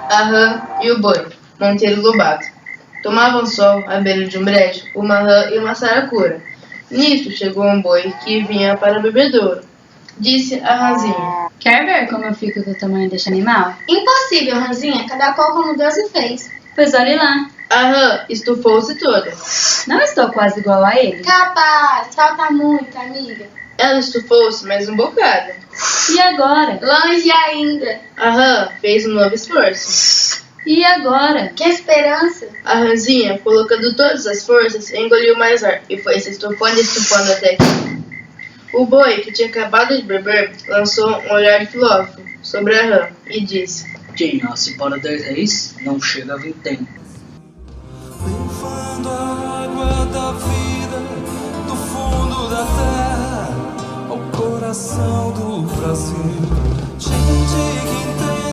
a rã e o boi, Monteiro Lobato. Tomavam sol à beira de um brejo, uma rã e uma saracura. Nisso chegou um boi que vinha para o bebedouro. Disse a rãzinha: Quer ver como eu fico do tamanho deste animal? Impossível, Ranzinha, cada qual como Deus o fez. Pois olhe lá, A rã estufou-se toda. não estou quase igual a ele? Capaz, falta muito, amiga. Ela estufou-se mais um bocado. E agora? Longe ainda. A rã fez um novo esforço. E agora? Que esperança. A rãzinha, colocando todas as forças, engoliu mais ar e foi se estufando até que... O boi, que tinha acabado de beber, lançou um olhar de filósofo sobre a rã e disse: Quem nasce para 10 reis não chega a vintém. Levando a água da vida do fundo da terra ao coração do Brasil.